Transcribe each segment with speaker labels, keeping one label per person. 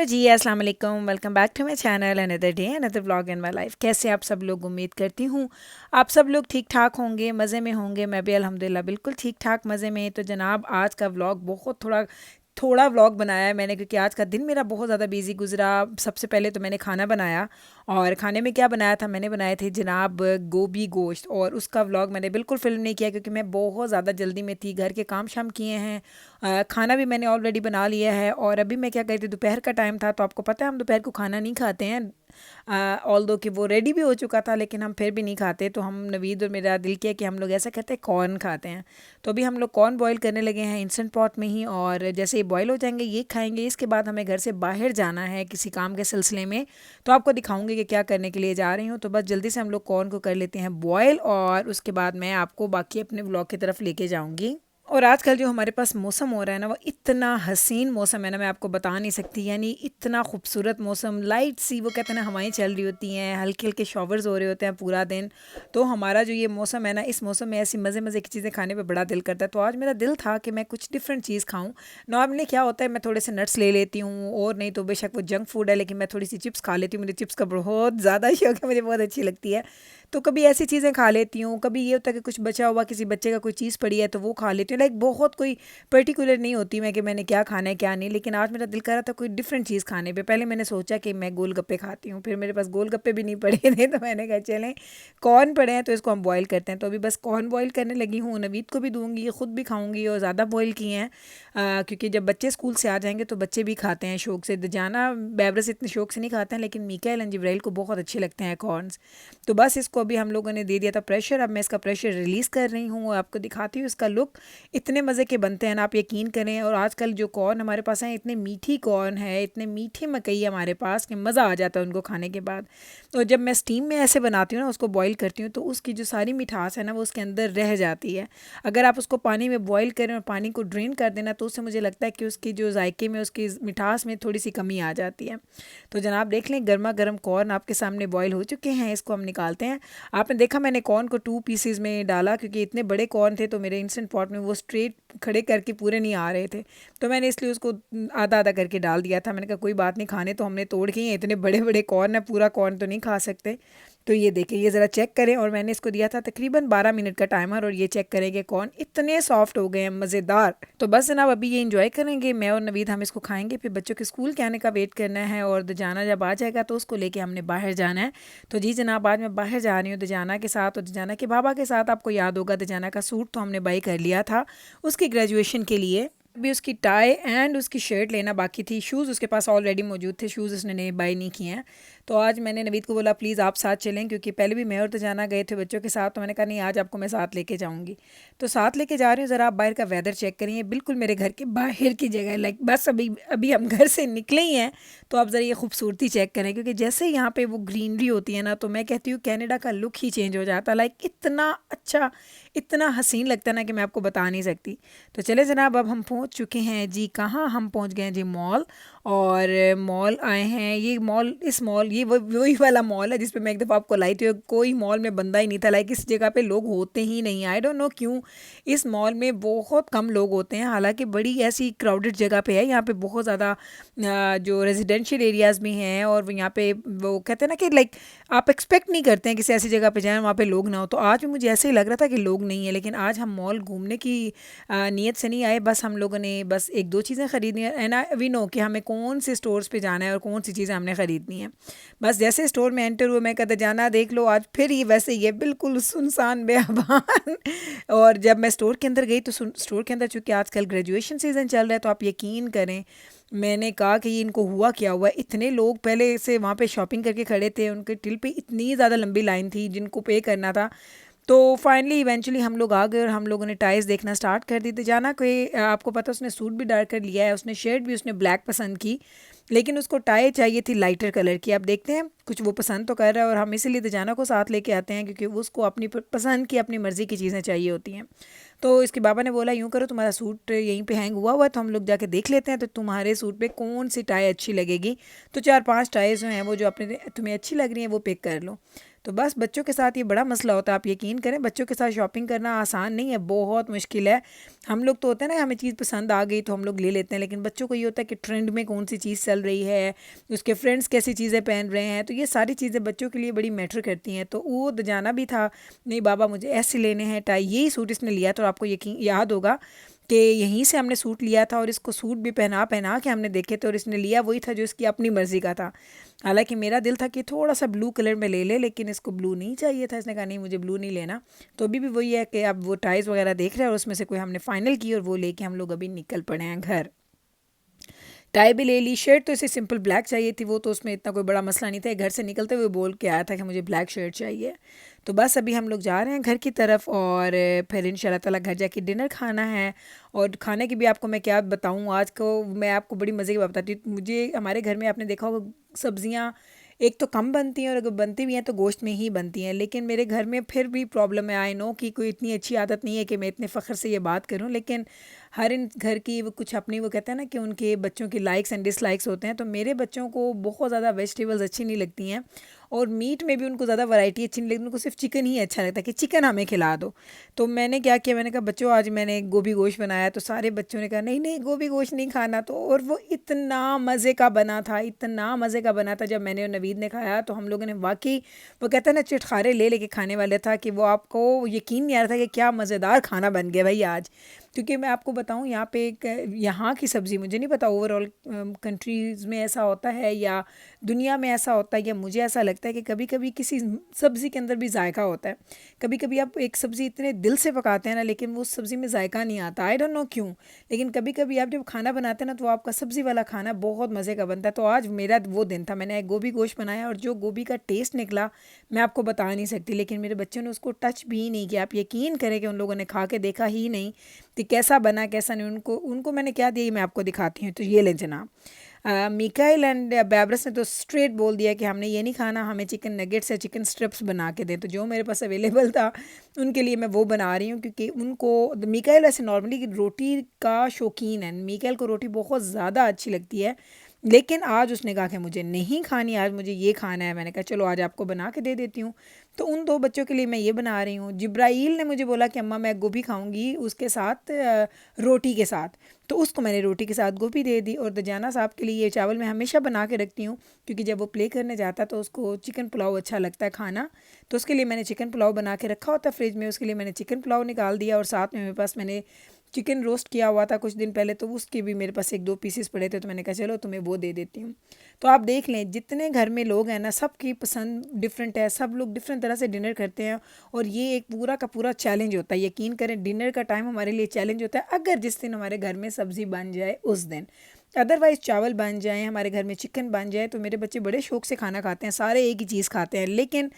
Speaker 1: जी, अस्सलाम वालेकुम। Welcome back to my channel another day another vlog in my life. कैसे आप सब लोग? उम्मीद करती हूँ आप सब लोग ठीक ठाक होंगे, मज़े में होंगे। मैं भी अल्हम्दुलिल्लाह बिल्कुल ठीक ठाक मज़े में। तो जनाब, आज का व्लॉग बहुत थोड़ा थोड़ा व्लॉग बनाया है मैंने, क्योंकि आज का दिन मेरा बहुत ज़्यादा बिजी गुजरा। सबसे पहले तो मैंने खाना बनाया, और खाने में क्या बनाया था, मैंने बनाए थे जनाब गोभी गोश्त। और उसका व्लॉग मैंने बिल्कुल फ़िल्म नहीं किया, क्योंकि मैं बहुत ज़्यादा जल्दी में थी। घर के काम शाम किए हैं, खाना भी मैंने ऑलरेडी बना लिया है। और अभी मैं क्या कहती थी, दोपहर का टाइम था, तो आपको पता है हम दोपहर को खाना नहीं खाते हैं। ऑल दो कि वो रेडी भी हो चुका था, लेकिन हम फिर भी नहीं खाते। तो हम, नवीद और मेरा दिल किया कि हम लोग ऐसा कहते हैं कॉर्न खाते हैं। तो अभी हम लोग कॉर्न बॉईल करने लगे हैं इंस्टेंट पॉट में ही, और जैसे ये बॉईल हो जाएंगे ये खाएंगे। इसके बाद हमें घर से बाहर जाना है किसी काम के सिलसिले में, तो आपको दिखाऊंगी कि क्या करने के लिए जा रही हूँ। तो बस जल्दी से हम लोग कॉर्न को कर लेते हैं बॉयल, और उसके बाद मैं आपको बाकी अपने व्लॉग की तरफ लेके जाऊँगी। और आजकल जो हमारे पास मौसम हो रहा है ना, वो इतना हसीन मौसम है ना, मैं आपको बता नहीं सकती। यानी इतना खूबसूरत मौसम, लाइट सी, वो कहते हैं ना, हवाएं चल रही होती हैं, हल्के हल्के शॉवर्स हो रहे होते हैं पूरा दिन। तो हमारा जो ये मौसम है ना, इस मौसम में ऐसी मज़े मज़े की चीज़ें खाने पे बड़ा दिल करता है। तो आज मेरा दिल था कि मैं कुछ डिफरेंट चीज़ खाऊं। नॉर्मली क्या होता है, मैं थोड़े से नट्स ले लेती हूँ, और नहीं तो बेशक वो जंक फूड है, लेकिन मैं थोड़ी सी चिप्स खा लेती हूँ। मुझे चिप्स का बहुत ज़्यादा शौक है, मुझे बहुत अच्छी लगती है। तो कभी ऐसी चीज़ें खा लेती हूँ, कभी ये होता है कि कुछ बचा हुआ किसी बच्चे का कोई चीज़ पड़ी है तो वो खा लेती हूँ। लाइक बहुत कोई पर्टिकुलर नहीं होती मैं कि मैंने क्या खाना है क्या नहीं। लेकिन आज मेरा दिल कर रहा था कोई डिफरेंट चीज़ खाने पे। पहले मैंने सोचा कि मैं गोलगप्पे खाती हूँ, फिर मेरे पास गोलगप्पे भी नहीं पड़े थे, तो मैंने कहा चलें कॉर्न पड़े हैं तो इसको हम बॉईल करते हैं। तो अभी बस कॉर्न बॉईल करने लगी हूँ, नवीद को भी दूंगी, ख़ुद भी खाऊंगी। और ज़्यादा बॉईल किए हैं क्योंकि जब बच्चे स्कूल से आ जाएंगे तो बच्चे भी खाते हैं शौक से। दजाना बेवरस इतने शौक से नहीं खाते हैं, लेकिन मीकाएल एंड जिब्राइल को बहुत अच्छे लगते हैं कॉर्नस। तो बस इसको अभी हम लोगों ने दे दिया था प्रेशर। अब मैं इसका प्रेशर रिलीज़ कर रही हूँ, आपको दिखाती हूँ इसका लुक। इतने मज़े के बनते हैं ना, आप यकीन करें। और आजकल जो कॉर्न हमारे पास हैं, इतने मीठी कॉर्न है, इतने मीठी मकई है हमारे पास, कि मज़ा आ जाता है उनको खाने के बाद। तो जब मैं स्टीम में ऐसे बनाती हूँ ना, उसको बॉईल करती हूँ, तो उसकी जो सारी मिठास है ना, वो उसके अंदर रह जाती है। अगर आप उसको पानी में बॉईल करें और पानी को ड्रेन कर देना, तो उससे मुझे लगता है कि उसकी जो जायके में, उसकी मिठास में थोड़ी सी कमी आ जाती है। तो जनाब देख लें, गर्मा गर्म कॉर्न आपके सामने बॉईल हो चुके हैं। इसको हम निकालते हैं। आपने देखा मैंने कॉर्न को 2 पीसेस में डाला, क्योंकि इतने बड़े कॉर्न थे तो मेरे इंस्टेंट पॉट में वो स्ट्रेट खड़े करके पूरे नहीं आ रहे थे। तो मैंने इसलिए उसको आधा आधा करके डाल दिया था। मैंने कहा कोई बात नहीं, खाने तो हमने तोड़ के ही हैं, इतने बड़े बड़े कॉर्न है, पूरा कॉर्न तो नहीं खा सकते। तो ये देखें, ये ज़रा चेक करें। और मैंने इसको दिया था तकरीबन 12 मिनट का टाइमर, और ये चेक करेंगे कॉर्न इतने सॉफ्ट हो गए हैं, मज़ेदार। तो बस जनाब अभी ये इंजॉय करेंगे, मैं और नवीद हम इसको खाएंगे, फिर बच्चों के स्कूल के आने का वेट करना है। और दजाना जब आ जाएगा तो उसको लेके हमने बाहर जाना है। तो जी जनाब, आज मैं बाहर जा रही हूँ दजाना के साथ, और दजाना के बाबा के साथ। आपको याद होगा दजाना का सूट तो हमने बाई कर लिया था उसकी ग्रेजुएशन के लिए। अभी उसकी टाई एंड उसकी शर्ट लेना बाकी थी। शूज़ उसके पास ऑलरेडी मौजूद थे, शूज़ उसने नए बाई नहीं किए हैं। तो आज मैंने नवीद को बोला प्लीज़ आप साथ चलें, क्योंकि पहले भी मैं और दजाना गए थे बच्चों के साथ। तो मैंने कहा नहीं, आज आपको मैं साथ लेके जाऊंगी। तो साथ लेके जा रही हूँ। ज़रा आप बाहर का वेदर चेक करिए, बिल्कुल मेरे घर के बाहर की जगह है। लाइक बस अभी अभी हम घर से निकले ही हैं। तो आप ज़रा ये खूबसूरती चेक करें, क्योंकि जैसे यहाँ पे वो ग्रीनरी होती है ना, तो मैं कहती हूँ कनाडा का लुक ही चेंज हो जाता है। लाइक इतना अच्छा, इतना हसीन लगता है ना, कि मैं आपको बता नहीं सकती। तो चले जनाब, अब हम पहुँच चुके हैं जी। कहाँ हम पहुँच गए हैं जी? मॉल। और मॉल आए हैं, ये मॉल, इस मॉल, ये वही वाला मॉल है जिस पे मैं एक दफ़ा आपको लाई थी। कोई मॉल में बंदा ही नहीं था। लाइक इस जगह पे लोग होते ही नहीं, आई डोंट नो क्यों। इस मॉल में बहुत कम लोग होते हैं, हालांकि बड़ी ऐसी क्राउडेड जगह पे है। यहाँ पे बहुत ज़्यादा जो रेजिडेंशियल एरियाज़ भी हैं, और यहाँ पे वो कहते हैं ना कि लाइक आप एक्सपेक्ट नहीं करते हैं किसी ऐसी जगह पे जाएं वहाँ पे लोग ना हो। तो आज भी मुझे ऐसे ही लग रहा था कि लोग नहीं है, लेकिन आज हम मॉल घूमने की नीयत से नहीं आए। बस हम लोगों ने बस एक दो चीज़ें ख़रीदनी है, एंड वी नो कि हमें कौन से स्टोर्स पे जाना है और कौन सी चीज़ें हमने ख़रीदनी है। बस जैसे स्टोर में एंटर हुए, मैं कहते जाना देख लो आज फिर ये वैसे ही है, बिल्कुल सुनसान बेअबान। और जब मैं स्टोर के अंदर गई, तो स्टोर के अंदर चूँकि आजकल ग्रेजुएशन सीज़न चल रहा है, तो आप यकीन करें, मैंने कहा कि ये इनको हुआ क्या हुआ। इतने लोग पहले से वहाँ पे शॉपिंग करके खड़े थे, उनके टिल पे इतनी ज़्यादा लंबी लाइन थी जिनको पे करना था। तो फाइनली इवेंचुअली हम लोग आ गए, और हम लोगों ने टाइज देखना स्टार्ट कर दी थी। जाना कोई आपको पता, उसने सूट भी डार्क कर लिया है, उसने शर्ट भी उसने ब्लैक पसंद की, लेकिन उसको टाई चाहिए थी लाइटर कलर की। आप देखते हैं कुछ वो पसंद तो कर रहा है, और हम इसीलिए दजाना को साथ लेके आते हैं, क्योंकि उसको अपनी पसंद की, अपनी मर्ज़ी की चीज़ें चाहिए होती हैं। तो इसके बाबा ने बोला यूँ करो, तुम्हारा सूट यहीं पे हैंग हुआ हुआ है, तो हम लोग जाके देख लेते हैं, तो तुम्हारे सूट पे कौन सी टाई अच्छी लगेगी। तो 4-5 टाइज जो हैं वो जो अपने तुम्हें अच्छी लग रही हैं वो पिक कर लो। तो बस बच्चों के साथ ये बड़ा मसला होता है। आप यकीन करें, बच्चों के साथ शॉपिंग करना आसान नहीं है, बहुत मुश्किल है। हम लोग तो होते हैं ना, हमें चीज़ पसंद आ गई तो हम लोग ले लेते हैं, लेकिन बच्चों को ये होता है कि ट्रेंड में कौन सी चीज़ चल रही है, उसके फ्रेंड्स कैसी चीज़ें पहन रहे हैं, तो ये सारी चीज़ें बच्चों के लिए बड़ी मैटर करती हैं। तो वो जाना भी था, नहीं बाबा मुझे ऐसे लेने हैं टाई, यही सूट इसने लिया था और आपको यकीन याद होगा कि यहीं से हमने सूट लिया था और इसको सूट भी पहना पहना के हमने देखे थे और इसने लिया वही था जो इसकी अपनी मर्ज़ी का था। हालांकि मेरा दिल था कि थोड़ा सा ब्लू कलर में ले ले, लेकिन इसको ब्लू नहीं चाहिए था। इसने कहा नहीं मुझे ब्लू नहीं लेना। तो अभी भी वही है कि अब वो टाइज़ वगैरह देख रहे हैं और उसमें से कोई हमने फ़ाइनल की और वो लेके हम लोग अभी निकल पड़े हैं घर। टाई भी ले ली, शर्ट तो इसे सिंपल ब्लैक चाहिए थी, वो तो उसमें इतना कोई बड़ा मसला नहीं था। घर से निकलते हुए बोल के आया था कि मुझे ब्लैक शर्ट चाहिए। तो बस अभी हम लोग जा रहे हैं घर की तरफ और फिर इंशाल्लाह ताला घर जाके डिनर खाना है। और खाने की भी आपको मैं क्या बताऊँ, आज को मैं आपको बड़ी मज़े की बात बताती हूँ। मुझे हमारे घर में आपने देखा होगा सब्ज़ियाँ एक तो कम बनती हैं और अगर बनती भी हैं तो गोश्त में ही बनती हैं, लेकिन मेरे घर में फिर भी प्रॉब्लम है। आई नो कि कोई इतनी अच्छी आदत नहीं है कि मैं इतने फ़ख्र से ये बात करूं, लेकिन हर इन घर की वो कुछ अपनी, वो कहते हैं ना कि उनके बच्चों की लाइक्स एंड डिसलाइक्स होते हैं। तो मेरे बच्चों को बहुत ज़्यादा वेजिटेबल्स अच्छी नहीं लगती हैं और मीट में भी उनको ज़्यादा वैरायटी अच्छी नहीं लगती, उनको सिर्फ चिकन ही अच्छा लगता है कि चिकन हमें खिला दो। तो मैंने क्या किया, मैंने कहा बच्चों आज मैंने गोभी गोश्त बनाया। तो सारे बच्चों ने कहा नहीं नहीं गोभी गोश्त नहीं खाना। तो और वो इतना मज़े का बना था, इतना मज़े का बना था। जब मैंने और नवीद ने खाया तो हम लोगों ने वाकई, वो कहते हैं ना चिटखारे ले लेके खाने वाले था कि वो आपको यकीन नहीं आ रहा था कि क्या मज़ेदार खाना बन गया भाई आज। क्योंकि मैं आपको बताऊं यहाँ पे एक यहाँ की सब्ज़ी, मुझे नहीं पता ओवरऑल कंट्रीज़ में ऐसा होता है या दुनिया में ऐसा होता है, या मुझे ऐसा लगता है कि कभी कभी किसी सब्ज़ी के अंदर भी जायका होता है। कभी कभी आप एक सब्ज़ी इतने दिल से पकाते हैं ना, लेकिन वो सब्ज़ी में जायका नहीं आता। आई डोंट नो क्यों, लेकिन कभी कभी आप जब खाना बनाते हैं ना तो आपका सब्ज़ी वाला खाना बहुत मज़े का बनता है। तो आज मेरा वो दिन था, मैंने एक गोभी गोश्त बनाया और जो गोभी का टेस्ट निकला मैं आपको बता नहीं सकती। लेकिन मेरे बच्चों ने उसको टच भी नहीं किया। आप यकीन करें कि उन लोगों ने खा के देखा ही नहीं कि कैसा बना कैसा नहीं। उनको उनको मैंने क्या दिया मैं आपको दिखाती हूँ। तो ये लें जनाब, मिकाइल एंड बैब्रस ने तो स्ट्रेट बोल दिया कि हमने ये नहीं खाना, हमें चिकन नगेट्स या चिकन स्ट्रिप्स बना के दें। तो जो मेरे पास अवेलेबल था उनके लिए मैं वो बना रही हूँ, क्योंकि उनको मिकाइल ऐसे नॉर्मली रोटी का शौकीन है, मिकाइल को रोटी बहुत ज़्यादा अच्छी लगती है, लेकिन आज उसने कहा कि मुझे नहीं खानी, आज मुझे ये खाना है। मैंने कहा चलो आज आपको बना के दे देती हूँ। तो उन दो बच्चों के लिए मैं ये बना रही हूँ। जिब्राइल ने मुझे बोला कि अम्मा मैं गोभी खाऊंगी उसके साथ रोटी के साथ, तो उसको मैंने रोटी के साथ गोभी दे दी। और दजाना साहब के लिए ये चावल मैं हमेशा बना के रखती हूँ, क्योंकि जब वो प्ले करने जाता तो उसको चिकन पुलाव अच्छा लगता है खाना। तो उसके लिए मैंने चिकन पुलाव बना के रखा होता फ्रिज में, उसके लिए मैंने चिकन पुलाव निकाल दिया। और साथ में मेरे पास मैंने चिकन रोस्ट किया हुआ था कुछ दिन पहले, तो उसके भी मेरे पास एक दो पीसेस पड़े थे, तो मैंने कहा चलो तुम्हें वो दे देती हूँ। तो आप देख लें जितने घर में लोग हैं ना, सबकी पसंद डिफरेंट है, सब लोग डिफरेंट तरह से डिनर करते हैं और ये एक पूरा का पूरा चैलेंज होता है। यकीन करें डिनर का टाइम हमारे लिए चैलेंज होता है, अगर जिस दिन हमारे घर में सब्ज़ी बन जाए उस दिन। अदरवाइज़ चावल बन जाए, हमारे घर में चिकन बन जाए, तो मेरे बच्चे बड़े शौक से खाना खाते हैं, सारे एक ही चीज़ खाते हैं। लेकिन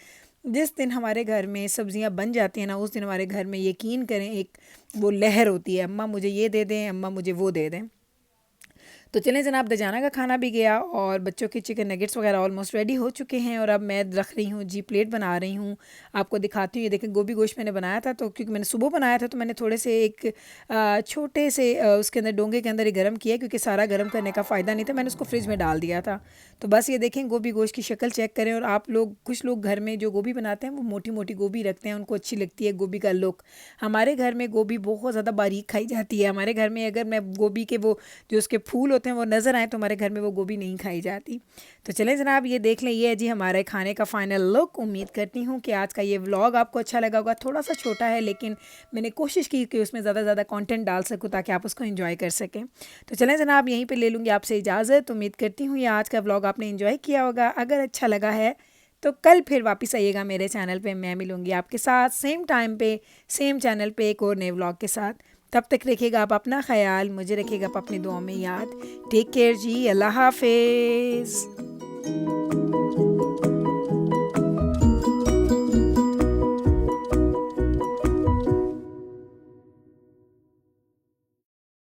Speaker 1: जिस दिन हमारे घर में सब्जियां बन जाती हैं ना, उस दिन हमारे घर में यकीन करें एक वो लहर होती है, अम्मा मुझे ये दे दें, अम्मा मुझे वो दे दें। तो चलें जनाब, दजाना का खाना भी गया और बच्चों के चिकन नगेट्स वगैरह ऑलमोस्ट रेडी हो चुके हैं। और अब मैं रख रही हूँ जी, प्लेट बना रही हूँ, आपको दिखाती हूँ। ये देखें गोभी गोश्त मैंने बनाया था, तो क्योंकि मैंने सुबह बनाया था तो मैंने थोड़े से एक छोटे से उसके अंदर डोंगे के अंदर ही गर्म किया, क्योंकि सारा गर्म करने का फ़ायदा नहीं था, मैंने उसको फ्रिज में डाल दिया था। तो बस ये देखें गोभी गोश्त की शक्ल चेक करें। और आप लोग, कुछ लोग घर में जो गोभी बनाते हैं वो मोटी मोटी गोभी रखते हैं, उनको अच्छी लगती है गोभी का लुक। हमारे घर में गोभी बहुत ज़्यादा बारीक खाई जाती है। हमारे घर में अगर मैं गोभी के वो जो उसके फूल होते हैं वो नज़र आए तो हमारे घर में वो गोभी नहीं खाई जाती। तो चलें जनाब, ये देख लें, ये है जी हमारे खाने का फ़ाइनल लुक। उम्मीद करती हूँ कि आज का ये व्लॉग आपको अच्छा लगा होगा। थोड़ा सा छोटा है, लेकिन मैंने कोशिश की कि उसमें ज़्यादा से ज़्यादा कंटेंट डाल सकूँ ताकि आप उसको एंजॉय कर सकें। तो चलें जनाब, यहीं पे ले लूँगी आपसे इजाज़त। उम्मीद करती हूँ ये आज का व्लॉग आपने एंजॉय किया होगा। अगर अच्छा लगा है तो कल फिर वापस आइएगा मेरे चैनल पे, मैं मिलूँगी आपके साथ सेम टाइम पे सेम चैनल पे एक और नए व्लॉग के साथ। तब तक रखिएगा आप अपना ख्याल, मुझे रखिएगा आप अपनी दुआ में याद। टेक केयर जी, अल्लाह हाफिज़।